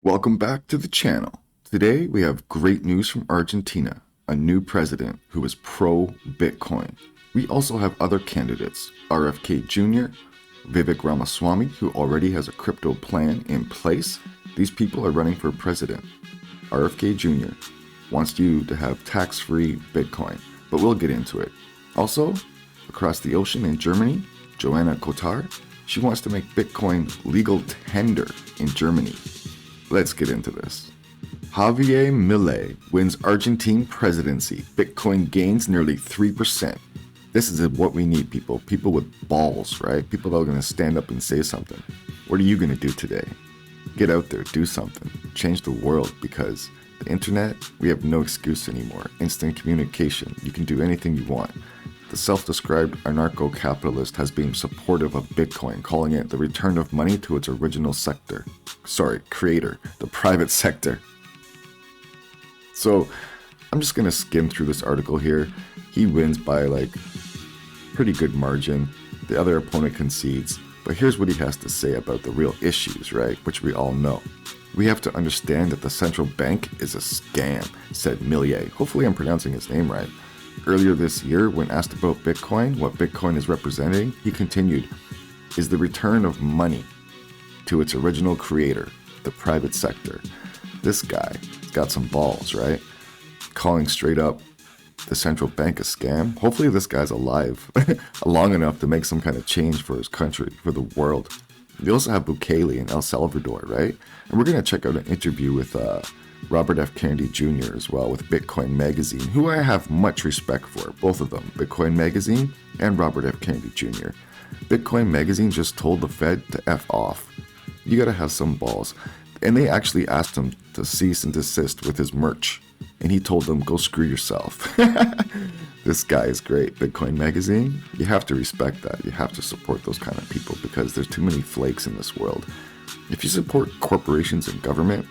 Welcome back to the channel. Today we have great news from Argentina, a new president who is pro-Bitcoin. We also have other candidates, RFK Jr., Vivek Ramaswamy, who already has a crypto plan in place. These people are running for president. RFK Jr. wants you to have tax-free Bitcoin, but we'll get into it. Also, across the ocean in Germany, Joana Cotar, she wants to make Bitcoin legal tender in Germany. Let's get into this. Javier Milei wins Argentine presidency. Bitcoin gains nearly 3%. This is what we need, people. People with balls, right? People that are going to stand up and say something. What are you going to do today? Get out there, do something. Change the world, because the internet, we have no excuse anymore. Instant communication. You can do anything you want. The self-described anarcho-capitalist has been supportive of Bitcoin, calling it the return of money to its original creator, the private sector. So I'm just going to skim through this article here. He wins by pretty good margin. The other opponent concedes. But here's what he has to say about the real issues, right? Which we all know. We have to understand that the central bank is a scam, said Milei. Hopefully I'm pronouncing his name right. Earlier this year, when asked about Bitcoin, what Bitcoin is representing, he continued, is the return of money to its original creator, the private sector. This guy's got some balls, right? Calling straight up the central bank a scam. Hopefully this guy's alive long enough to make some kind of change for his country, for the world. We also have Bukele in El Salvador, right? And we're going to check out an interview with Robert F. Kennedy Jr. as well, with Bitcoin Magazine, who I have much respect for, both of them, Bitcoin Magazine and Robert F. Kennedy Jr. Bitcoin Magazine just told the Fed to F off. You gotta have some balls. And they actually asked him to cease and desist with his merch. And he told them, go screw yourself. This guy is great. Bitcoin Magazine, you have to respect that. You have to support those kind of people, because there's too many flakes in this world. If you support corporations and government,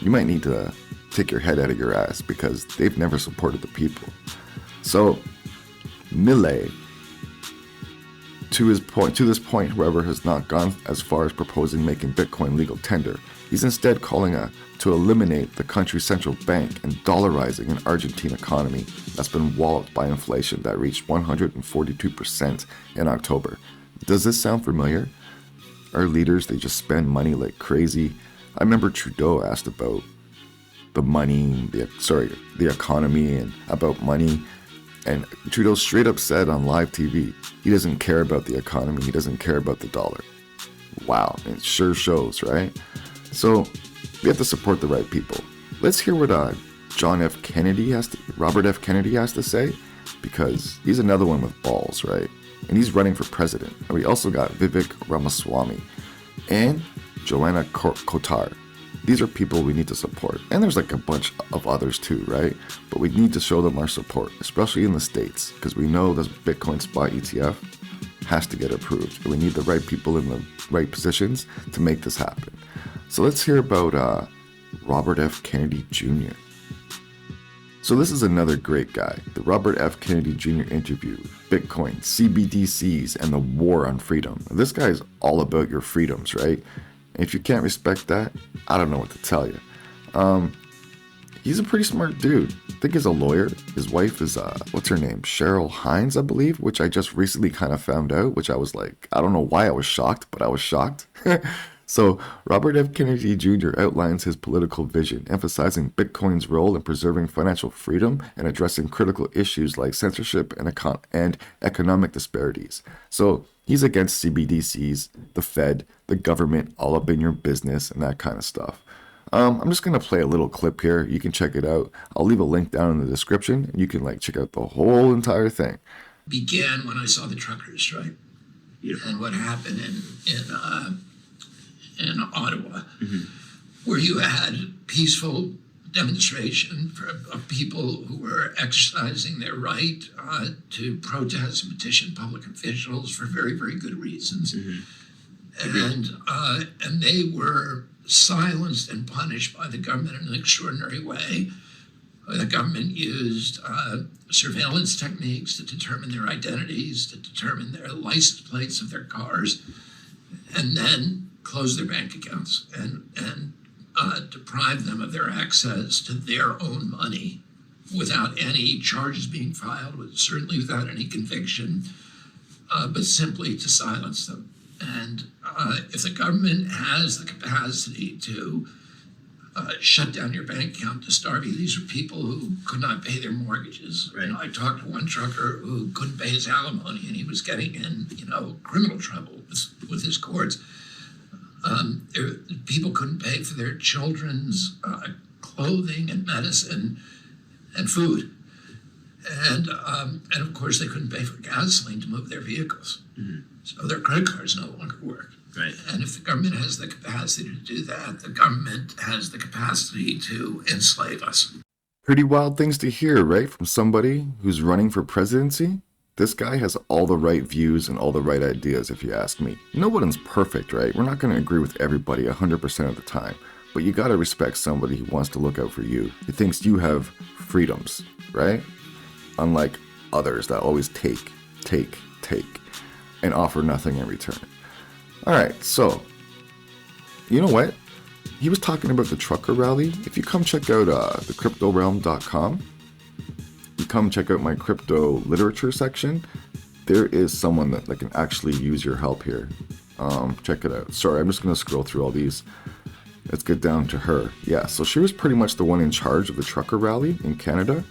you might need to take your head out of your ass, because they've never supported the people. So, Milei, to this point, however, has not gone as far as proposing making Bitcoin legal tender. He's instead calling to eliminate the country's central bank and dollarizing an Argentine economy that's been walloped by inflation that reached 142% in October. Does this sound familiar? Our leaders, they just spend money like crazy. I remember Trudeau asked about the money, the economy, and about money. And Trudeau straight up said on live TV, he doesn't care about the economy, he doesn't care about the dollar. Wow, it sure shows, right? So we have to support the right people. Let's hear what Robert F. Kennedy has to say, because he's another one with balls, right? And he's running for president. And we also got Vivek Ramaswamy and Joana Cotar. These are people we need to support. And there's a bunch of others too, right? But we need to show them our support, especially in the States, because we know this Bitcoin spot ETF has to get approved. And we need the right people in the right positions to make this happen. So let's hear about Robert F. Kennedy Jr. So this is another great guy, the Robert F. Kennedy Jr. interview, Bitcoin, CBDCs, and the war on freedom. This guy is all about your freedoms, right? And if you can't respect that, I don't know what to tell you. He's a pretty smart dude. I think he's a lawyer. His wife is, what's her name? Cheryl Hines, I believe, which I just recently kind of found out, which I was like, I don't know why I was shocked, but I was shocked. So Robert F. Kennedy Jr. outlines his political vision, emphasizing Bitcoin's role in preserving financial freedom and addressing critical issues like censorship and economic disparities. So he's against CBDCs, the Fed, the government, all up in your business, and that kind of stuff. I'm just going to play a little clip here. You can check it out. I'll leave a link down in the description, and you can check out the whole entire thing. Began when I saw the truckers strike, and what happened in Ottawa, where you had peaceful demonstration of people who were exercising their right to protest and petition public officials for very, very good reasons. And they were silenced and punished by the government in an extraordinary way. The government used surveillance techniques to determine their identities, to determine their license plates of their cars, and then close their bank accounts and deprive them of their access to their own money without any charges being filed, certainly without any conviction, but simply to silence them. And if the government has the capacity to shut down your bank account to starve you, these are people who could not pay their mortgages. Right. I talked to one trucker who couldn't pay his alimony, and he was getting in, criminal trouble with his courts. People couldn't pay for their children's clothing and medicine and food. And of course, they couldn't pay for gasoline to move their vehicles. Mm-hmm. So their credit cards no longer work. Right. And if the government has the capacity to do that, the government has the capacity to enslave us. Pretty wild things to hear, right? From somebody who's running for presidency. This guy has all the right views and all the right ideas, if you ask me. No one's perfect, right? We're not going to agree with everybody 100% of the time. But you got to respect somebody who wants to look out for you, who thinks you have freedoms, right? Unlike others that always take, and offer nothing in return. All right, so, you know what? He was talking about the trucker rally. If you come check out thecryptorealm.com, you come check out my crypto literature section, there is someone that can actually use your help here. Check it out. Sorry, I'm just going to scroll through all these. Let's get down to her. Yeah, so she was pretty much the one in charge of the trucker rally in Canada.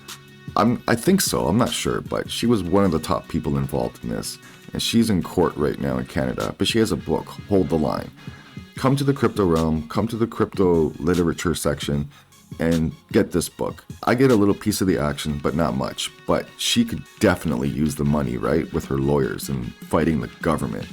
I think so, I'm not sure, but she was one of the top people involved in this. And she's in court right now in Canada, but she has a book, Hold the Line. Come to the Crypto Realm, come to the crypto literature section, and get this book. I get a little piece of the action, but not much. But she could definitely use the money, right, with her lawyers and fighting the government.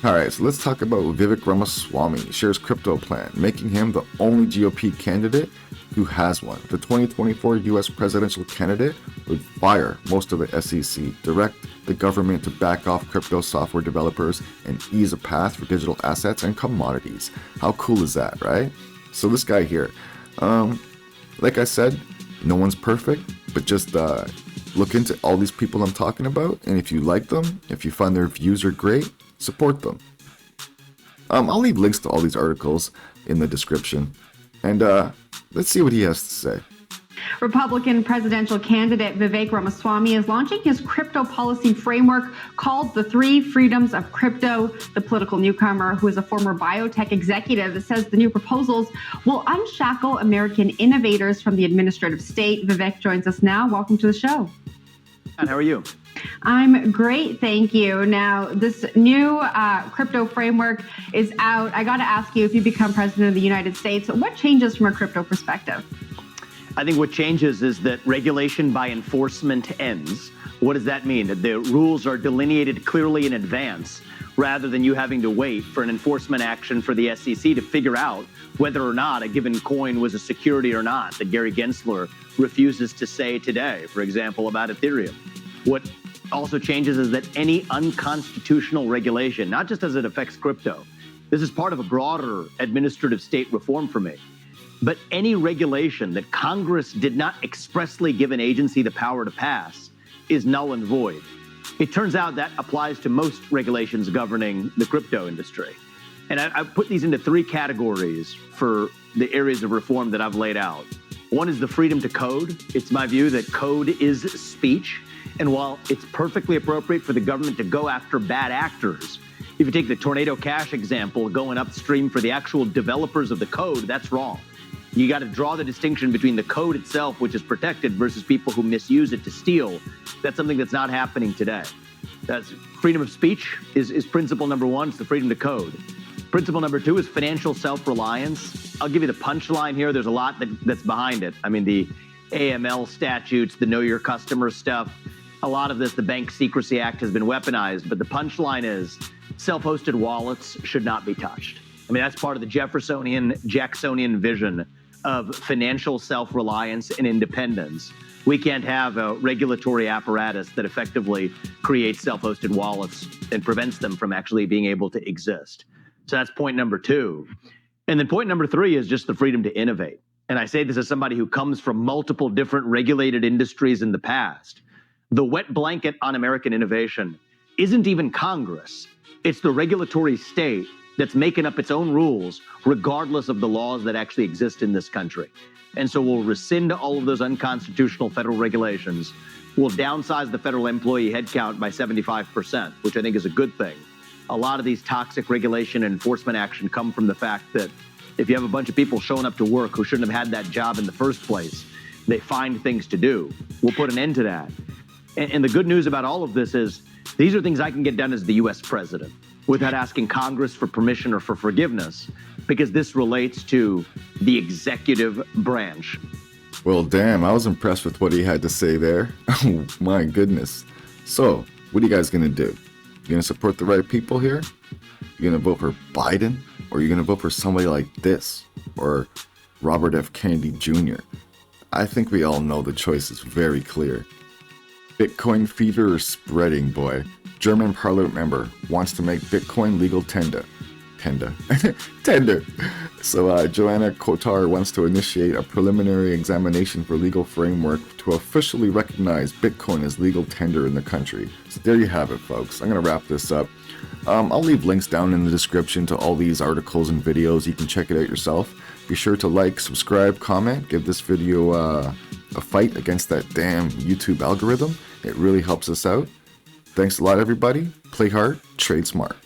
All right, so let's talk about Vivek Ramaswamy. Shares crypto plan, making him the only GOP candidate who has one. The 2024 U.S. presidential candidate would fire most of the SEC, direct the government to back off crypto software developers, and ease a path for digital assets and commodities. How cool is that, right? So this guy here, like I said, no one's perfect, but just look into all these people I'm talking about, and if you like them, if you find their views are great, support them. I'll leave links to all these articles in the description, and let's see what he has to say. Republican presidential candidate Vivek Ramaswamy is launching his crypto policy framework called The Three Freedoms of Crypto. The political newcomer, who is a former biotech executive, says the new proposals will unshackle American innovators from the administrative state. Vivek joins us now. Welcome to the show. How are you? I'm great, thank you. Now, this new crypto framework is out. I got to ask you, if you become president of the United States, what changes from a crypto perspective? I think what changes is that regulation by enforcement ends. What does that mean? That the rules are delineated clearly in advance, rather than you having to wait for an enforcement action for the SEC to figure out whether or not a given coin was a security or not, that Gary Gensler refuses to say today, for example, about Ethereum. What also changes is that any unconstitutional regulation, not just as it affects crypto, this is part of a broader administrative state reform for me, but any regulation that Congress did not expressly give an agency the power to pass is null and void. It turns out that applies to most regulations governing the crypto industry. And I put these into three categories for the areas of reform that I've laid out. One is the freedom to code. It's my view that code is speech. And while it's perfectly appropriate for the government to go after bad actors, if you take the Tornado Cash example, going upstream for the actual developers of the code, that's wrong. You got to draw the distinction between the code itself, which is protected, versus people who misuse it to steal. That's something that's not happening today. That's freedom of speech is principle number one. It's the freedom to code. Principle number two is financial self-reliance. I'll give you the punchline here. There's a lot that's behind it. I mean, the AML statutes, the Know Your Customer stuff, a lot of this, the Bank Secrecy Act has been weaponized. But the punchline is self-hosted wallets should not be touched. I mean, that's part of the Jacksonian vision of financial self-reliance and independence. We can't have a regulatory apparatus that effectively creates self-hosted wallets and prevents them from actually being able to exist. So that's point number two. And then point number three is just the freedom to innovate. And I say this as somebody who comes from multiple different regulated industries in the past. The wet blanket on American innovation isn't even Congress. It's the regulatory state that's making up its own rules, regardless of the laws that actually exist in this country. And so we'll rescind all of those unconstitutional federal regulations. We'll downsize the federal employee headcount by 75%, which I think is a good thing. A lot of these toxic regulation and enforcement action come from the fact that if you have a bunch of people showing up to work who shouldn't have had that job in the first place, they find things to do. We'll put an end to that. And the good news about all of this is these are things I can get done as the US president without asking Congress for permission or for forgiveness, because this relates to the executive branch. Well, damn, I was impressed with what he had to say there. Oh, my goodness. So, what are you guys going to do? You going to support the right people here? You going to vote for Biden? Or are you going to vote for somebody like this? Or Robert F. Kennedy Jr.? I think we all know the choice is very clear. Bitcoin fever is spreading, boy. German parliament member wants to make Bitcoin legal tender. So Joana Cotar wants to initiate a preliminary examination for legal framework to officially recognize Bitcoin as legal tender in the country. So there you have it, folks. I'm going to wrap this up. I'll leave links down in the description to all these articles and videos. You can check it out yourself. Be sure to like, subscribe, comment, give this video a fight against that damn YouTube algorithm. It really helps us out. Thanks a lot, everybody. Play hard, trade smart.